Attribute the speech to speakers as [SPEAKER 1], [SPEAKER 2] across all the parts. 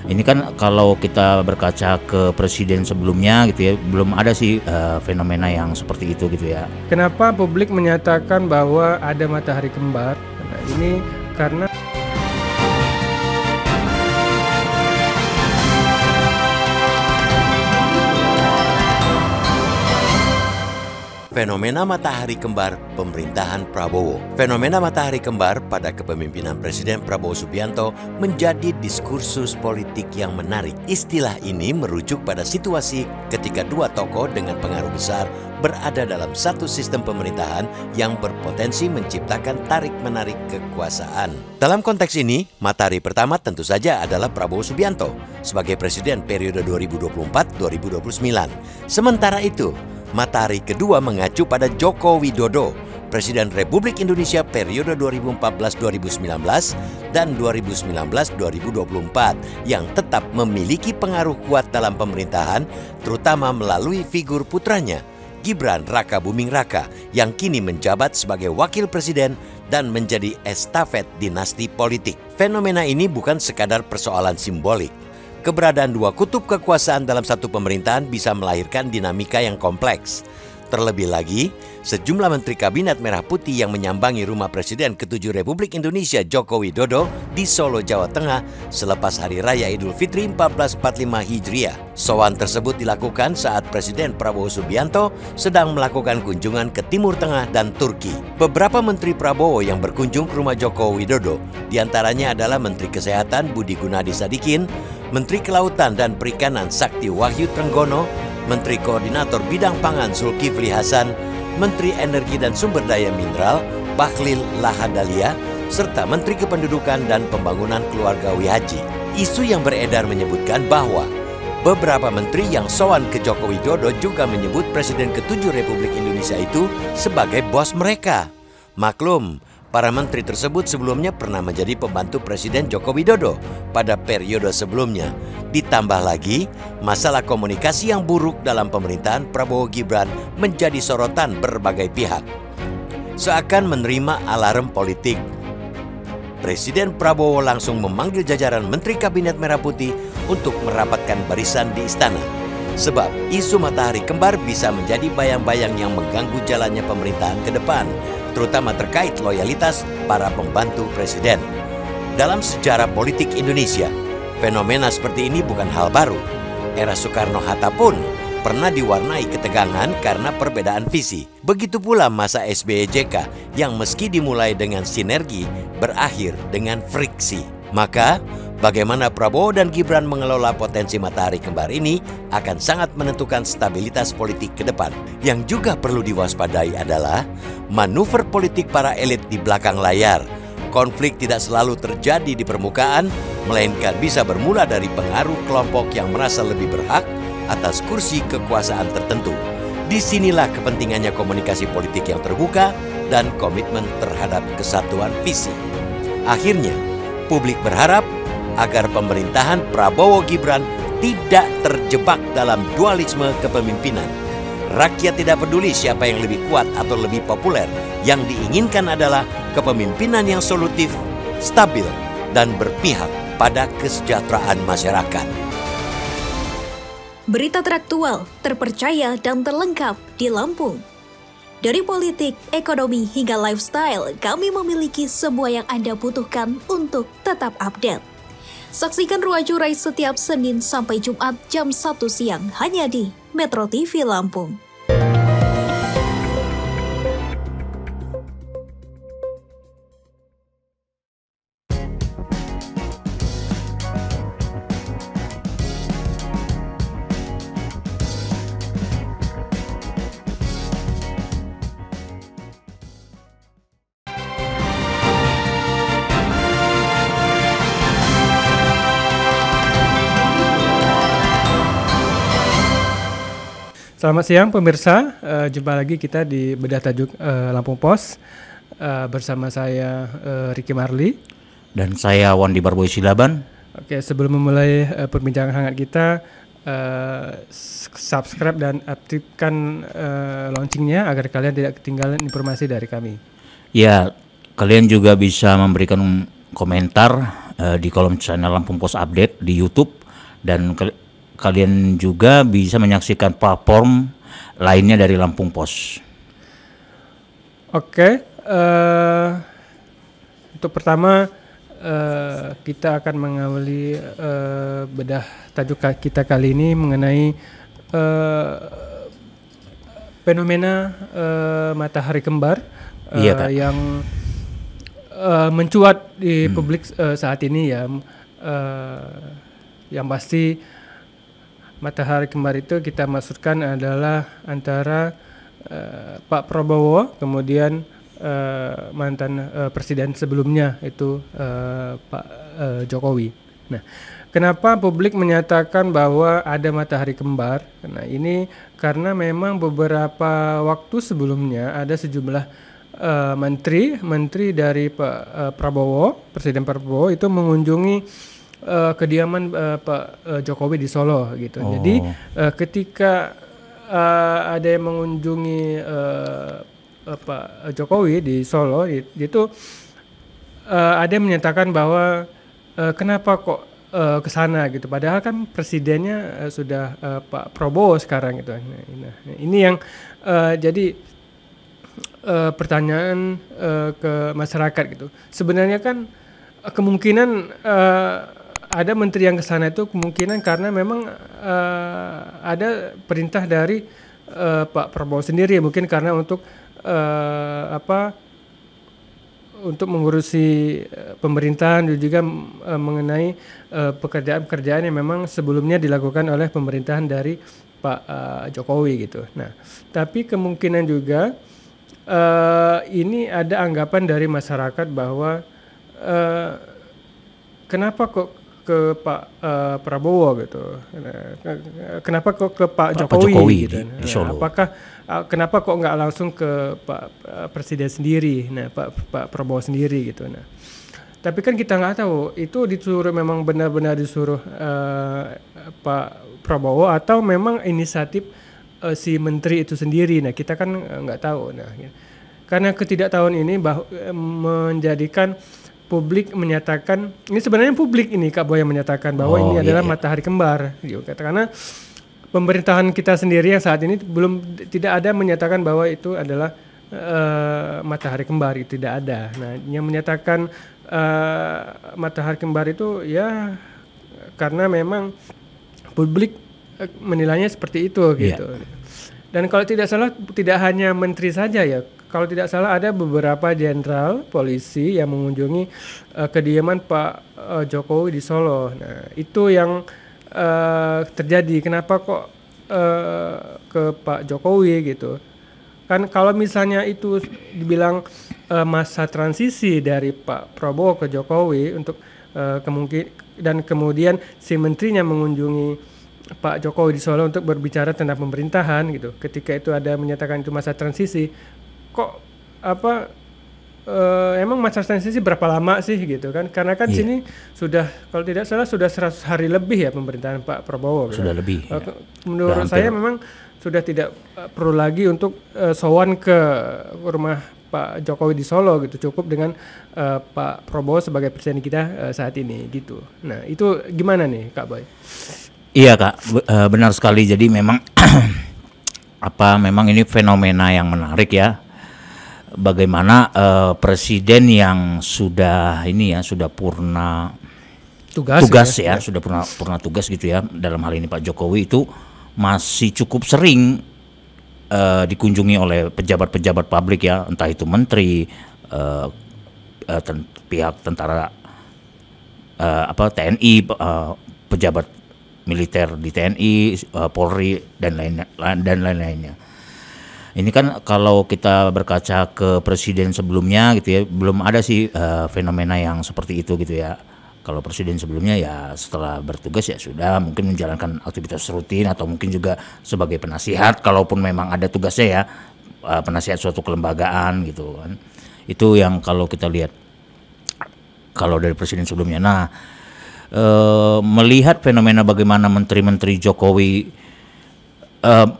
[SPEAKER 1] Ini kan kalau kita berkaca ke presiden sebelumnya gitu ya, belum ada sih fenomena yang seperti itu gitu ya.
[SPEAKER 2] Kenapa publik menyatakan bahwa ada matahari kembar? Nah, ini karena
[SPEAKER 3] Fenomena matahari kembar pemerintahan Prabowo. Fenomena matahari kembar pada kepemimpinan Presiden Prabowo Subianto menjadi diskursus politik yang menarik. Istilah ini merujuk pada situasi ketika dua tokoh dengan pengaruh besar berada dalam satu sistem pemerintahan yang berpotensi menciptakan tarik-menarik kekuasaan. Dalam konteks ini, matahari pertama tentu saja adalah Prabowo Subianto sebagai Presiden periode 2024-2029. Sementara itu, matahari kedua mengacu pada Joko Widodo, Presiden Republik Indonesia periode 2014-2019 dan 2019-2024 yang tetap memiliki pengaruh kuat dalam pemerintahan, terutama melalui figur putranya, Gibran Rakabuming Raka, yang kini menjabat sebagai Wakil Presiden dan menjadi estafet dinasti politik. Fenomena ini bukan sekadar persoalan simbolik. Keberadaan dua kutub kekuasaan dalam satu pemerintahan bisa melahirkan dinamika yang kompleks. Terlebih lagi, sejumlah Menteri Kabinet Merah Putih yang menyambangi rumah Presiden ke-7 Republik Indonesia Joko Widodo di Solo, Jawa Tengah selepas Hari Raya Idul Fitri 1445 Hijriah. Sowan tersebut dilakukan saat Presiden Prabowo Subianto sedang melakukan kunjungan ke Timur Tengah dan Turki. Beberapa Menteri Prabowo yang berkunjung ke rumah Joko Widodo, diantaranya adalah Menteri Kesehatan Budi Gunadi Sadikin, Menteri Kelautan dan Perikanan Sakti Wahyu Trenggono, Menteri Koordinator Bidang Pangan Zulkifli Hasan, Menteri Energi dan Sumber Daya Mineral Bahlil Lahadalia, serta Menteri Kependudukan dan Pembangunan Keluarga Wihaji. Isu yang beredar menyebutkan bahwa beberapa menteri yang sowan ke Joko Widodo juga menyebut Presiden ke-7 Republik Indonesia itu sebagai bos mereka. Maklum, para menteri tersebut sebelumnya pernah menjadi pembantu Presiden Joko Widodo pada periode sebelumnya. Ditambah lagi, masalah komunikasi yang buruk dalam pemerintahan Prabowo Gibran menjadi sorotan berbagai pihak. Seakan menerima alarm politik, Presiden Prabowo langsung memanggil jajaran Menteri Kabinet Merah Putih untuk merapatkan barisan di istana. Sebab isu matahari kembar bisa menjadi bayang-bayang yang mengganggu jalannya pemerintahan ke depan, terutama terkait loyalitas para pembantu presiden. Dalam sejarah politik Indonesia, fenomena seperti ini bukan hal baru. Era Soekarno-Hatta pun pernah diwarnai ketegangan karena perbedaan visi. Begitu pula masa SBY-JK yang meski dimulai dengan sinergi, berakhir dengan friksi. Maka, bagaimana Prabowo dan Gibran mengelola potensi matahari kembar ini akan sangat menentukan stabilitas politik ke depan. Yang juga perlu diwaspadai adalah manuver politik para elit di belakang layar. Konflik tidak selalu terjadi di permukaan, melainkan bisa bermula dari pengaruh kelompok yang merasa lebih berhak atas kursi kekuasaan tertentu. Disinilah kepentingannya komunikasi politik yang terbuka dan komitmen terhadap kesatuan visi. Akhirnya, publik berharap agar pemerintahan Prabowo Gibran tidak terjebak dalam dualisme kepemimpinan. Rakyat tidak peduli siapa yang lebih kuat atau lebih populer. Yang diinginkan adalah kepemimpinan yang solutif, stabil, dan berpihak pada kesejahteraan masyarakat.
[SPEAKER 4] Berita teraktual, terpercaya, dan terlengkap di Lampung. Dari politik, ekonomi, hingga lifestyle, kami memiliki semua yang Anda butuhkan untuk tetap update. Saksikan Ruang Curai setiap Senin sampai Jumat jam 1 siang hanya di Metro TV Lampung.
[SPEAKER 2] Selamat siang pemirsa, jumpa lagi kita di Bedah Tajuk Lampung Pos bersama saya Ricky Marli
[SPEAKER 1] Dan saya Wandi Barboy Silaban.
[SPEAKER 2] Oke, sebelum memulai perbincangan hangat kita, subscribe dan aktifkan loncengnya agar kalian tidak ketinggalan informasi dari kami.
[SPEAKER 1] Ya, kalian juga bisa memberikan komentar di kolom channel Lampung Pos Update di YouTube, dan kalian juga bisa menyaksikan platform lainnya dari Lampung Pos.
[SPEAKER 2] Oke, untuk pertama kita akan mengawali bedah tajuk kita kali ini mengenai fenomena matahari kembar yang mencuat di publik saat ini ya. Yang pasti matahari kembar itu kita maksudkan adalah antara Pak Prabowo, kemudian mantan presiden sebelumnya itu Pak Jokowi. Nah, kenapa publik menyatakan bahwa ada matahari kembar? Nah, ini karena memang beberapa waktu sebelumnya ada sejumlah menteri dari Pak Prabowo, Presiden Prabowo itu mengunjungi kediaman Pak Jokowi di Solo gitu. Jadi ketika ada yang mengunjungi Pak Jokowi di Solo itu ada yang menyatakan bahwa kenapa kok ke sana gitu, padahal kan presidennya sudah Pak Prabowo sekarang gitu. Nah, ini yang jadi pertanyaan ke masyarakat gitu. Sebenarnya kan kemungkinan ada menteri yang ke sana itu kemungkinan karena memang ada perintah dari Pak Prabowo sendiri, mungkin karena untuk untuk mengurusi pemerintahan dan juga mengenai pekerjaan-pekerjaan yang memang sebelumnya dilakukan oleh pemerintahan dari Pak Jokowi gitu. Nah, tapi kemungkinan juga ini ada anggapan dari masyarakat bahwa kenapa kok ke Pak Prabowo gitu, kenapa kok ke Pak Jokowi gitu.
[SPEAKER 1] Di Solo.
[SPEAKER 2] Apakah kenapa kok nggak langsung ke Pak Presiden sendiri, nah Pak Prabowo sendiri gitu. Nah, tapi kan kita nggak tahu itu disuruh, memang benar-benar disuruh Pak Prabowo atau memang inisiatif si menteri itu sendiri. Nah, kita kan nggak tahu. Nah, karena ketidaktahuan ini menjadikan publik menyatakan, ini sebenarnya publik ini Kak Boy yang menyatakan bahwa ini adalah matahari kembar gitu. Karena pemerintahan kita sendiri yang saat ini tidak ada menyatakan bahwa itu adalah matahari kembar, itu tidak ada. Nah, yang menyatakan matahari kembar itu ya karena memang publik menilainya seperti itu gitu. Dan kalau tidak salah tidak hanya menteri saja ya. Kalau tidak salah ada beberapa jenderal polisi yang mengunjungi kediaman Pak Jokowi di Solo. Nah, itu yang terjadi. Kenapa kok ke Pak Jokowi gitu? Kan kalau misalnya itu dibilang masa transisi dari Pak Prabowo ke Jokowi untuk dan kemudian si menterinya mengunjungi Pak Jokowi di Solo untuk berbicara tentang pemerintahan gitu. Ketika itu ada menyatakan itu masa transisi, kok emang masa transisi berapa lama sih gitu kan? Karena kan sini sudah kalau tidak salah sudah 100 hari lebih ya pemerintahan Pak Prabowo.
[SPEAKER 1] Sudah
[SPEAKER 2] kan?
[SPEAKER 1] lebih.
[SPEAKER 2] Menurut saya memang sudah tidak perlu lagi untuk sowan ke rumah Pak Jokowi di Solo gitu. Cukup dengan Pak Prabowo sebagai presiden kita saat ini gitu. Nah, itu gimana nih Kak Boy?
[SPEAKER 1] Iya Kak, benar sekali. Jadi memang memang ini fenomena yang menarik ya. Bagaimana presiden yang sudah purna tugas ya, sudah purna tugas gitu ya. Dalam hal ini Pak Jokowi itu masih cukup sering dikunjungi oleh pejabat-pejabat publik ya, entah itu menteri, pihak tentara, TNI, pejabat militer di TNI, Polri dan lain-lainnya. Ini kan kalau kita berkaca ke presiden sebelumnya gitu ya, belum ada sih fenomena yang seperti itu gitu ya. Kalau presiden sebelumnya ya setelah bertugas ya sudah mungkin menjalankan aktivitas rutin atau mungkin juga sebagai penasihat kalaupun memang ada tugasnya ya, penasihat suatu kelembagaan gitu kan. Itu yang kalau kita lihat kalau dari presiden sebelumnya. Nah, melihat fenomena bagaimana menteri-menteri Jokowi,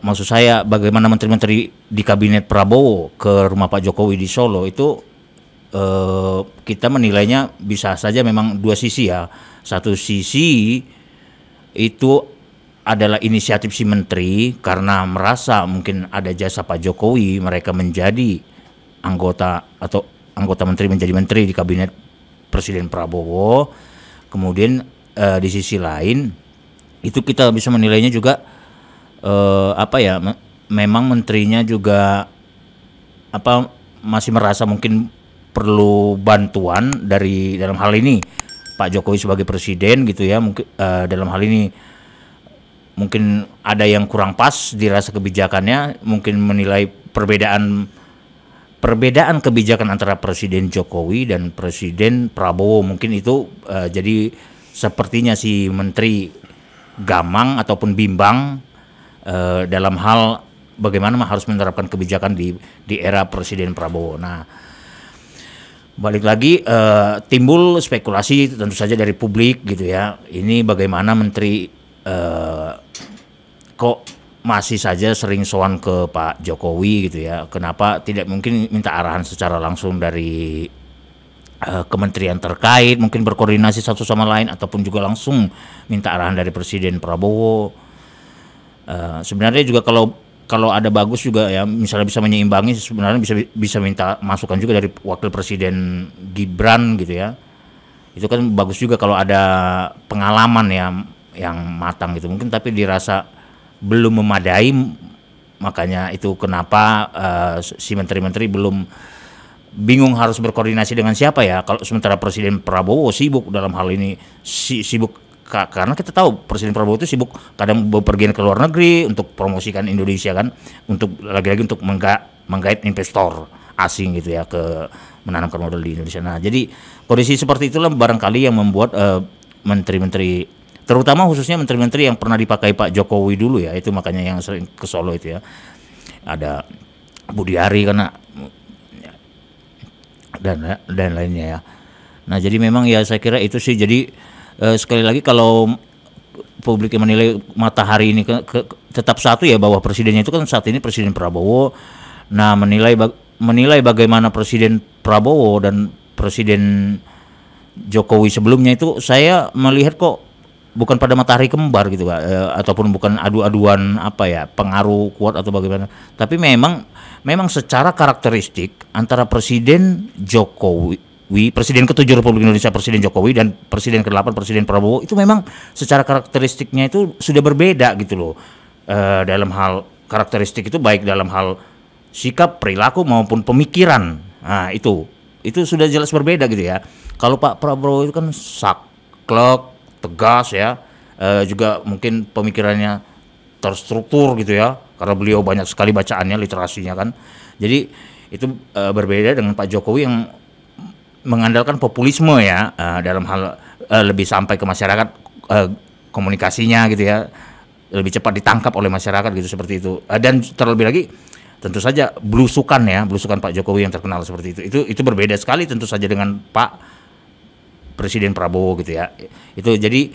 [SPEAKER 1] maksud saya bagaimana menteri-menteri di kabinet Prabowo ke rumah Pak Jokowi di Solo itu kita menilainya bisa saja memang dua sisi ya. Satu sisi itu adalah inisiatif si menteri karena merasa mungkin ada jasa Pak Jokowi, mereka menjadi anggota menteri menjadi menteri di kabinet Presiden Prabowo. Kemudian di sisi lain itu kita bisa menilainya juga memang menterinya juga masih merasa mungkin perlu bantuan dari dalam hal ini Pak Jokowi sebagai presiden gitu ya, mungkin dalam hal ini mungkin ada yang kurang pas dirasa kebijakannya, mungkin menilai perbedaan kebijakan antara Presiden Jokowi dan Presiden Prabowo, mungkin itu jadi sepertinya si menteri gamang ataupun bimbang dalam hal bagaimana harus menerapkan kebijakan di era Presiden Prabowo. Nah, balik lagi timbul spekulasi tentu saja dari publik gitu ya. Ini bagaimana menteri kok masih saja sering sowan ke Pak Jokowi gitu ya. Kenapa tidak mungkin minta arahan secara langsung dari kementerian terkait, mungkin berkoordinasi satu sama lain ataupun juga langsung minta arahan dari Presiden Prabowo. Sebenarnya juga kalau ada bagus juga ya, misalnya bisa menyeimbangi, sebenarnya bisa minta masukan juga dari Wakil Presiden Gibran gitu ya. Itu kan bagus juga kalau ada pengalaman ya yang matang gitu. Mungkin tapi dirasa belum memadai, makanya itu kenapa si menteri-menteri belum bingung harus berkoordinasi dengan siapa ya. Kalau sementara Presiden Prabowo sibuk dalam hal ini, sibuk karena kita tahu Presiden Prabowo itu sibuk kadang bepergian ke luar negeri untuk promosikan Indonesia kan, untuk lagi-lagi untuk menggait investor asing gitu ya ke menanamkan modal di Indonesia. Nah, jadi kondisi seperti itulah barangkali yang membuat menteri-menteri, terutama khususnya menteri-menteri yang pernah dipakai Pak Jokowi dulu ya, itu makanya yang sering ke Solo itu ya. Ada Budi Ari karena dan lainnya ya. Nah, jadi memang ya saya kira itu sih. Jadi sekali lagi kalau publik yang menilai Matahari ini tetap satu ya, bahwa presidennya itu kan saat ini Presiden Prabowo. Nah, menilai bagaimana Presiden Prabowo dan Presiden Jokowi sebelumnya itu saya melihat kok bukan pada matahari kembar gitu Pak, ataupun bukan adu-aduan pengaruh kuat atau bagaimana. Tapi memang secara karakteristik antara Presiden Jokowi, Presiden ke-7 Republik Indonesia Presiden Jokowi, dan Presiden ke-8 Presiden Prabowo itu memang secara karakteristiknya itu sudah berbeda gitu loh. Dalam hal karakteristik itu baik dalam hal sikap, perilaku maupun pemikiran. Nah, itu sudah jelas berbeda gitu ya. Kalau Pak Prabowo itu kan saklek, tegas ya, juga mungkin pemikirannya terstruktur gitu ya, karena beliau banyak sekali bacaannya, literasinya kan. Jadi itu berbeda dengan Pak Jokowi yang mengandalkan populisme ya, dalam hal lebih sampai ke masyarakat, komunikasinya gitu ya, lebih cepat ditangkap oleh masyarakat gitu, seperti itu. Dan terlebih lagi tentu saja belusukan Pak Jokowi yang terkenal seperti itu berbeda sekali tentu saja dengan Pak Presiden Prabowo gitu ya. Itu jadi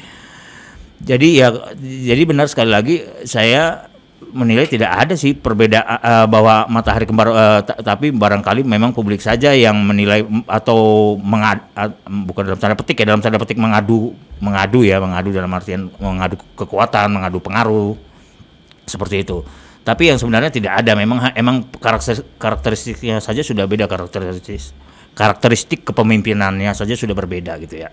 [SPEAKER 1] benar sekali lagi saya menilai tidak ada sih perbedaan bahwa matahari kembar, tapi barangkali memang publik saja yang menilai atau bukan dalam tanda petik ya, dalam tanda petik mengadu dalam artian mengadu kekuatan, mengadu pengaruh seperti itu. Tapi yang sebenarnya tidak ada, emang karakteristiknya saja sudah beda, karakteristik kepemimpinannya saja sudah berbeda gitu ya.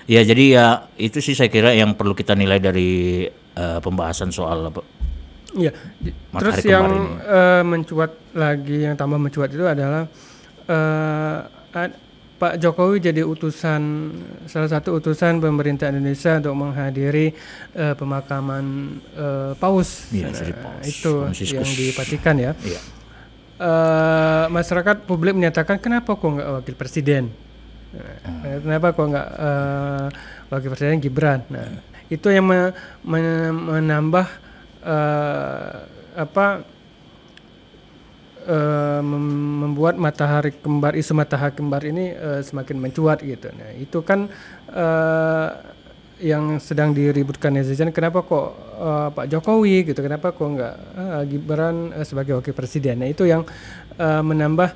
[SPEAKER 1] Ya, jadi ya itu sih saya kira yang perlu kita nilai dari pembahasan soal
[SPEAKER 2] ya. Terus yang yang tambah mencuat itu adalah Pak Jokowi jadi salah satu utusan pemerintah Indonesia untuk menghadiri pemakaman Paus.
[SPEAKER 1] Ya,
[SPEAKER 2] itu
[SPEAKER 1] Franciscus
[SPEAKER 2] yang di Vatikan ya.
[SPEAKER 1] Ya.
[SPEAKER 2] Masyarakat publik menyatakan kenapa kok nggak wakil presiden? Kenapa kok nggak wakil presiden Gibran? Nah, itu yang menambah membuat isu matahari kembar ini semakin mencuat gitu. Nah, itu kan yang sedang diributkan netizen, kenapa kok Pak Jokowi gitu, kenapa kok nggak Gibran sebagai wakil presiden. Nah, itu yang menambah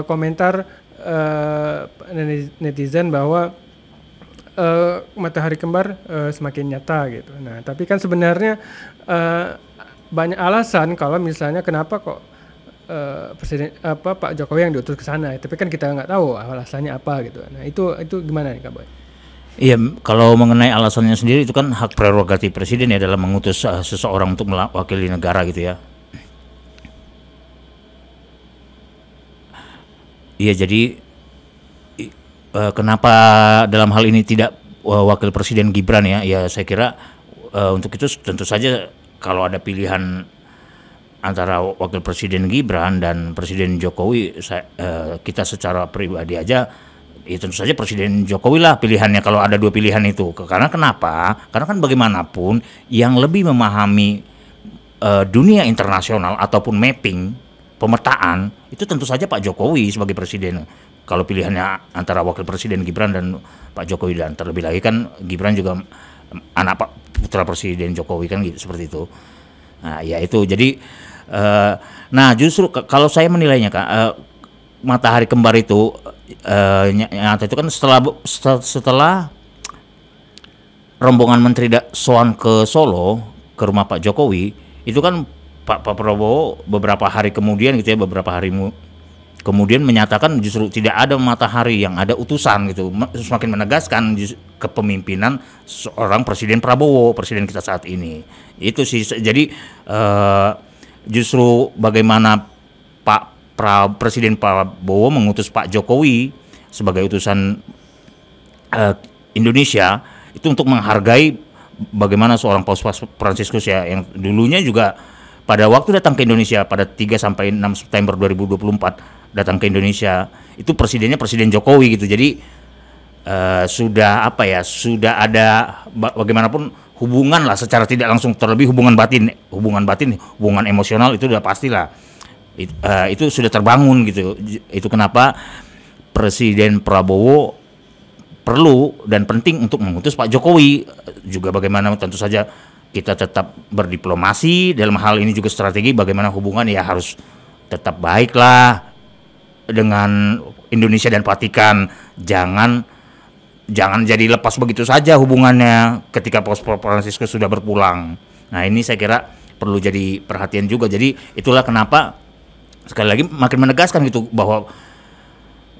[SPEAKER 2] komentar netizen bahwa matahari kembar semakin nyata gitu. Nah, tapi kan sebenarnya banyak alasan kalau misalnya kenapa kok Pak Jokowi yang diutus ke sana. Tapi kan kita nggak tahu alasannya apa gitu. Nah, itu gimana nih Kak Boy?
[SPEAKER 1] Iya, kalau mengenai alasannya sendiri itu kan hak prerogatif presiden ya dalam mengutus seseorang untuk mewakili negara gitu ya. Iya, jadi kenapa dalam hal ini tidak wakil presiden Gibran ya? Ya saya kira untuk itu tentu saja kalau ada pilihan antara wakil presiden Gibran dan presiden Jokowi, kita secara pribadi aja, ya tentu saja presiden Jokowi lah pilihannya kalau ada dua pilihan itu. Karena kenapa? Karena kan bagaimanapun yang lebih memahami dunia internasional ataupun mapping, pemetaan, itu tentu saja Pak Jokowi sebagai presiden. Kalau pilihannya antara wakil presiden Gibran dan Pak Jokowi, dan terlebih lagi kan Gibran juga anak Pak putra presiden Jokowi kan gitu, seperti itu. Nah ya itu jadi nah justru kalau saya menilainya Kak, matahari kembar itu nyata itu kan setelah rombongan menteri soan ke Solo ke rumah Pak Jokowi, itu kan Pak Prabowo beberapa hari kemudian gitu ya, kemudian menyatakan justru tidak ada matahari, yang ada utusan gitu, semakin menegaskan kepemimpinan seorang Presiden Prabowo, presiden kita saat ini. Itu sih, jadi justru bagaimana Presiden Prabowo mengutus Pak Jokowi sebagai utusan Indonesia itu untuk menghargai bagaimana seorang Paus Fransiskus ya, yang dulunya juga pada waktu datang ke Indonesia pada 3 sampai 6 September 2024 datang ke Indonesia, itu presidennya Presiden Jokowi gitu. Jadi sudah ada bagaimanapun hubungan lah secara tidak langsung, terlebih hubungan batin, hubungan emosional itu udah pastilah. Itu sudah terbangun gitu. Itu kenapa Presiden Prabowo perlu dan penting untuk mengutus Pak Jokowi. Juga bagaimana tentu saja kita tetap berdiplomasi, dalam hal ini juga strategi bagaimana hubungan ya harus tetap baiklah dengan Indonesia dan Vatikan. Jangan jadi lepas begitu saja hubungannya ketika Paus Fransiskus sudah berpulang. Nah ini saya kira perlu jadi perhatian juga. Jadi itulah kenapa sekali lagi makin menegaskan gitu bahwa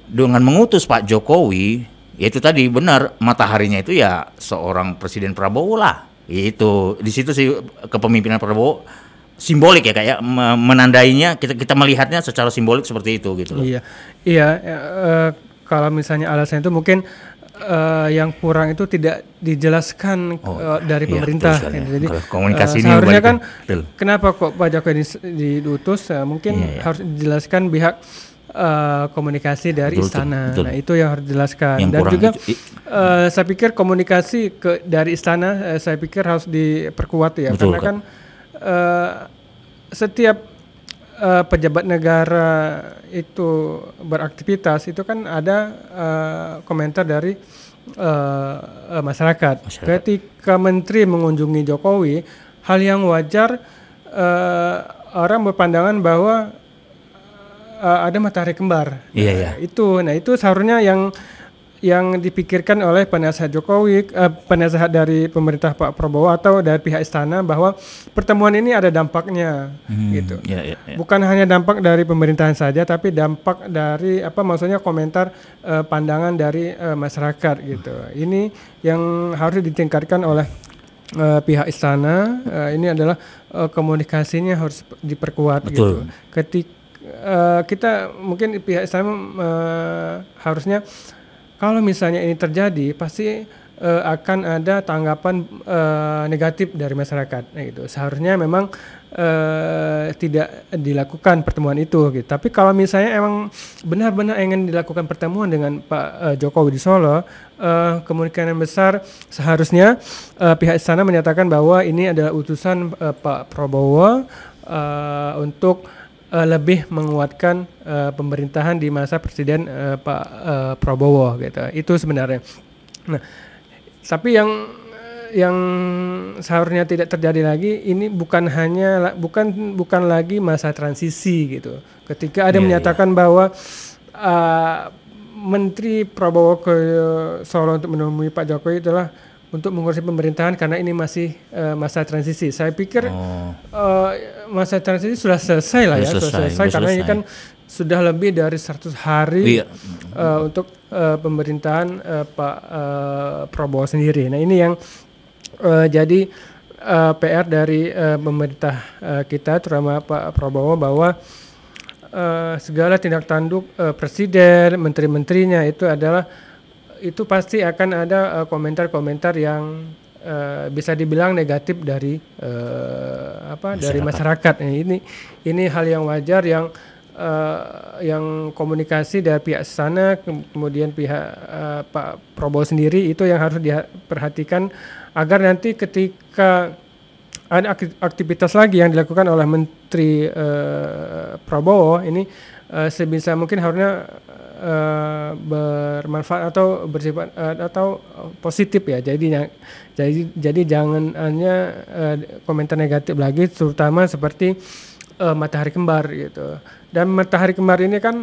[SPEAKER 1] dengan mengutus Pak Jokowi, yaitu tadi benar mataharinya itu ya seorang Presiden Prabowo lah. Itu di situ sih kepemimpinan Prabowo simbolik ya kayak menandainya, kita melihatnya secara simbolik seperti itu gitu loh.
[SPEAKER 2] Iya, kalau misalnya alasan itu mungkin yang kurang itu tidak dijelaskan dari pemerintah. Jadi
[SPEAKER 1] komunikasi ini
[SPEAKER 2] seharusnya kan kenapa kok Pak Jokowi diutus, mungkin harus dijelaskan pihak komunikasi dari istana. Nah itu yang harus dijelaskan. Yang dan juga saya pikir komunikasi dari istana saya pikir harus diperkuat ya. Betul, karena kan setiap pejabat negara itu beraktivitas itu kan ada komentar dari masyarakat. Ketika menteri mengunjungi Jokowi, hal yang wajar orang berpandangan bahwa ada matahari kembar. Itu seharusnya yang dipikirkan oleh penasehat Jokowi, penasehat dari pemerintah Pak Prabowo atau dari pihak istana, bahwa pertemuan ini ada dampaknya gitu. Bukan hanya dampak dari pemerintahan saja, tapi dampak dari maksudnya komentar pandangan dari masyarakat gitu. Ini yang harus ditingkatkan oleh pihak istana. Ini adalah komunikasinya harus diperkuat. Betul. Gitu. Kita mungkin pihak istana harusnya kalau misalnya ini terjadi pasti akan ada tanggapan negatif dari masyarakat. Nah, gitu. Seharusnya memang tidak dilakukan pertemuan itu. Gitu. Tapi kalau misalnya emang benar-benar ingin dilakukan pertemuan dengan Pak Jokowi di Solo, kemungkinan besar seharusnya pihak istana menyatakan bahwa ini adalah utusan Pak Prabowo untuk lebih menguatkan pemerintahan di masa Presiden Pak Prabowo gitu. Itu sebenarnya. Nah, tapi yang seharusnya tidak terjadi lagi ini bukan lagi masa transisi gitu. Ketika ada menyatakan bahwa Menteri Prabowo ke Solo untuk menemui Pak Jokowi adalah untuk mengurusi pemerintahan karena ini masih masa transisi. Saya pikir masa transisi sudah selesai lah ya, sudah selesai karena ini kan sudah lebih dari 100 hari untuk pemerintahan Pak Prabowo sendiri. Nah ini yang jadi PR dari pemerintah kita, terutama Pak Prabowo, bahwa segala tindak tanduk presiden, menteri-menterinya itu pasti akan ada komentar-komentar yang bisa dibilang negatif dari dari masyarakat. Ini hal yang wajar yang komunikasi dari pihak sana, kemudian pihak Pak Prabowo sendiri itu yang harus diperhatikan agar nanti ketika ada aktivitas lagi yang dilakukan oleh Menteri Prabowo ini sebisa mungkin harusnya bermanfaat atau bersifat atau positif ya. Jadi jangan hanya komentar negatif lagi, terutama seperti matahari kembar gitu. Dan matahari kembar ini kan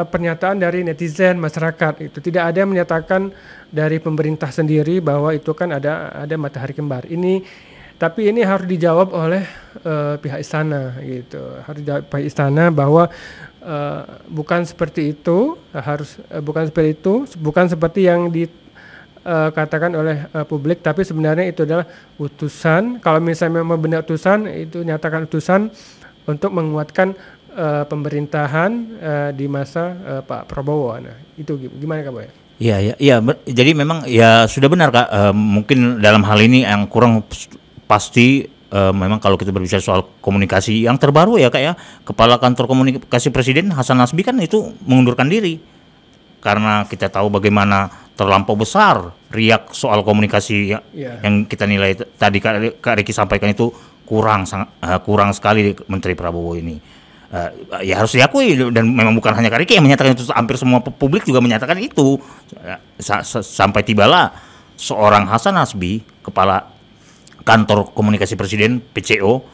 [SPEAKER 2] pernyataan dari netizen, masyarakat itu. Tidak ada yang menyatakan dari pemerintah sendiri bahwa itu kan ada matahari kembar. Tapi ini harus dijawab oleh pihak istana gitu. Harus dijawab pihak istana bahwa bukan seperti itu, bukan seperti yang dikatakan oleh publik, tapi sebenarnya itu adalah utusan. Kalau misalnya memang benar utusan, itu nyatakan utusan untuk menguatkan pemerintahan di masa Pak Prabowo. Nah, itu gimana Kak Boy?
[SPEAKER 1] Iya. Jadi memang ya sudah benar Kak. Mungkin dalam hal ini yang kurang pasti memang kalau kita berbicara soal komunikasi yang terbaru ya Kak ya, Kepala Kantor Komunikasi Presiden Hasan Nasbi kan itu mengundurkan diri karena kita tahu bagaimana terlampau besar riak soal komunikasi yang kita nilai tadi Kak Riki sampaikan itu kurang sekali Menteri Prabowo ini. Ya harus diakui, dan memang bukan hanya Kak Riki yang menyatakan itu, hampir semua publik juga menyatakan itu. Sampai tibalah seorang Hasan Nasbi, Kepala Kantor Komunikasi Presiden PCO,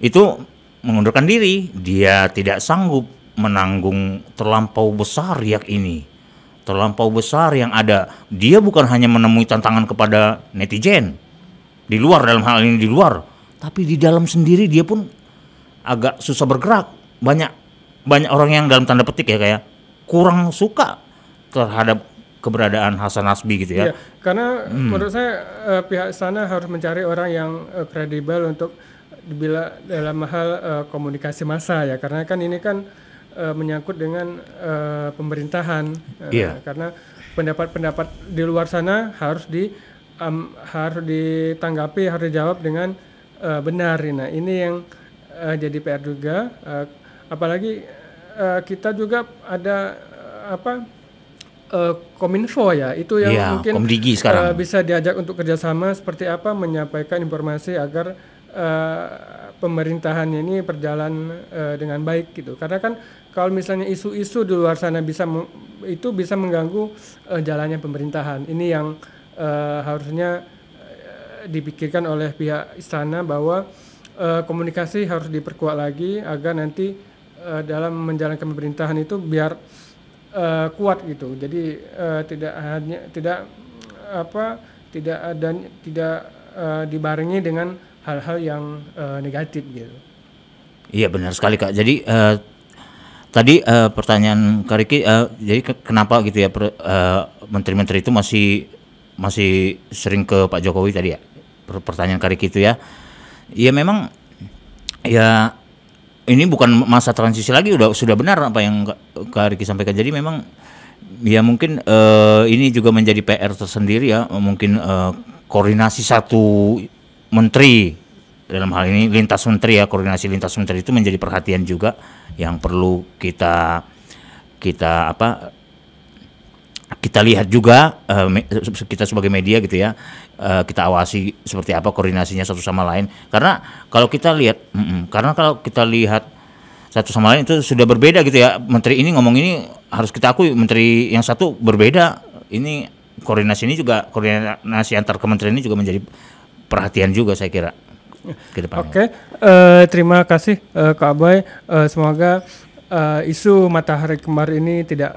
[SPEAKER 1] itu mengundurkan diri. Dia tidak sanggup menanggung terlampau besar riak ini, terlampau besar yang ada. Dia bukan hanya menemui tantangan kepada netizen di luar, dalam hal ini di luar, tapi di dalam sendiri dia pun agak susah bergerak. Banyak orang yang dalam tanda petik ya kayak kurang suka terhadap keberadaan Hasan Nasbi gitu ya.
[SPEAKER 2] Iya, karena menurut saya pihak sana harus mencari orang yang kredibel untuk bila dalam hal komunikasi massa ya, karena kan ini kan menyangkut dengan pemerintahan. Karena pendapat-pendapat di luar sana harus ditanggapi, harus dijawab dengan benar. Nah, ini yang jadi PR juga, apalagi kita juga ada Kominfo ya, itu yang mungkin bisa diajak untuk kerjasama seperti apa menyampaikan informasi agar pemerintahan ini berjalan dengan baik gitu. Karena kan kalau misalnya isu-isu di luar sana bisa mengganggu jalannya pemerintahan. Ini yang harusnya dipikirkan oleh pihak istana, bahwa komunikasi harus diperkuat lagi agar nanti dalam menjalankan pemerintahan itu biar kuat gitu. Jadi tidak dibarengi dengan hal-hal yang negatif gitu.
[SPEAKER 1] Iya benar sekali Kak. Jadi tadi pertanyaan Kak Riki, jadi kenapa gitu ya menteri-menteri itu masih sering ke Pak Jokowi tadi ya? Pertanyaan Kak Riki itu ya. Ya memang ya ini bukan masa transisi lagi, sudah benar apa yang Kak Riki sampaikan. Jadi memang ya mungkin ini juga menjadi PR tersendiri ya, mungkin koordinasi satu menteri dalam hal ini lintas menteri ya, koordinasi lintas menteri itu menjadi perhatian juga yang perlu kita lihat juga, kita sebagai media gitu ya, kita awasi seperti apa koordinasinya satu sama lain. Karena kalau kita lihat satu sama lain itu sudah berbeda gitu ya. Menteri ini ngomong ini, harus kita akui menteri yang satu berbeda. Ini koordinasi antar kementerian ini juga menjadi perhatian juga saya kira ke depannya.
[SPEAKER 2] Oke, terima kasih Kak Abai. Semoga isu matahari kembar ini tidak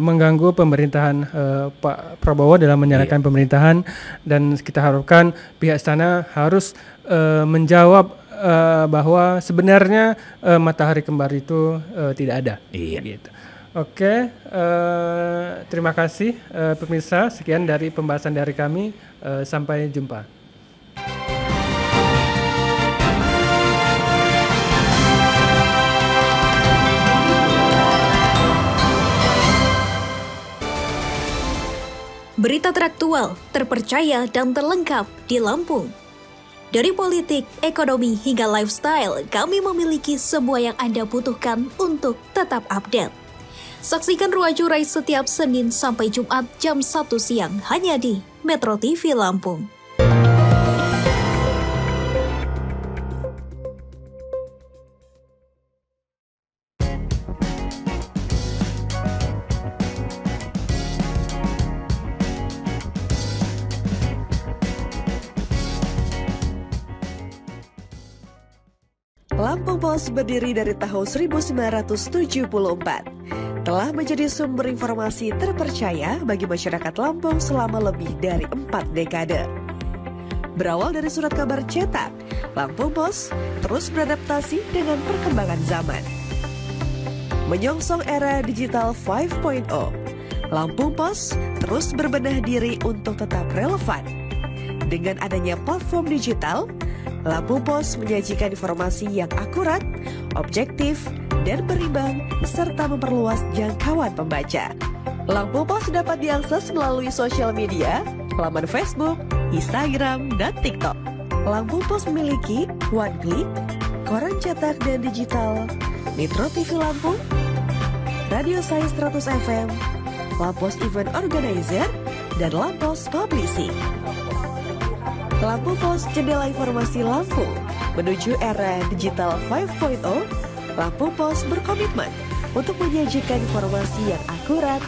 [SPEAKER 2] mengganggu pemerintahan Pak Prabowo dalam menjalankan pemerintahan, dan kita harapkan pihak istana harus menjawab bahwa sebenarnya matahari kembar itu tidak ada. Gitu. Oke, terima kasih pemirsa. Sekian dari pembahasan dari kami. Sampai jumpa.
[SPEAKER 4] Berita teraktual, terpercaya dan terlengkap di Lampung. Dari politik, ekonomi, hingga lifestyle, kami memiliki semua yang Anda butuhkan untuk tetap update. Saksikan Ruang Jurai setiap Senin sampai Jumat jam 1 siang hanya di Metro TV Lampung.
[SPEAKER 5] Lampung Pos berdiri dari tahun 1974. Telah menjadi sumber informasi terpercaya bagi masyarakat Lampung selama lebih dari 4 dekade. Berawal dari surat kabar cetak, Lampung Pos terus beradaptasi dengan perkembangan zaman. Menyongsong era digital 5.0, Lampung Pos terus berbenah diri untuk tetap relevan. Dengan adanya platform digital, Lampung Pos menyajikan informasi yang akurat, objektif, dan berimbang, serta memperluas jangkauan pembaca. Lampung Pos dapat diakses melalui sosial media, laman Facebook, Instagram, dan TikTok. Lampung Pos memiliki One Click, koran cetak dan digital, Metro TV Lampung, Radio Sai 100 FM, Lampos Event Organizer, dan Lampos Publishing. Lampung Pos, jendela informasi Lampung. Menuju era digital 5.0, Lampung Pos berkomitmen untuk menyajikan informasi yang akurat,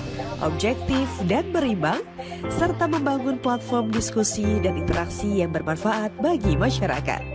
[SPEAKER 5] objektif, dan berimbang, serta membangun platform diskusi dan interaksi yang bermanfaat bagi masyarakat.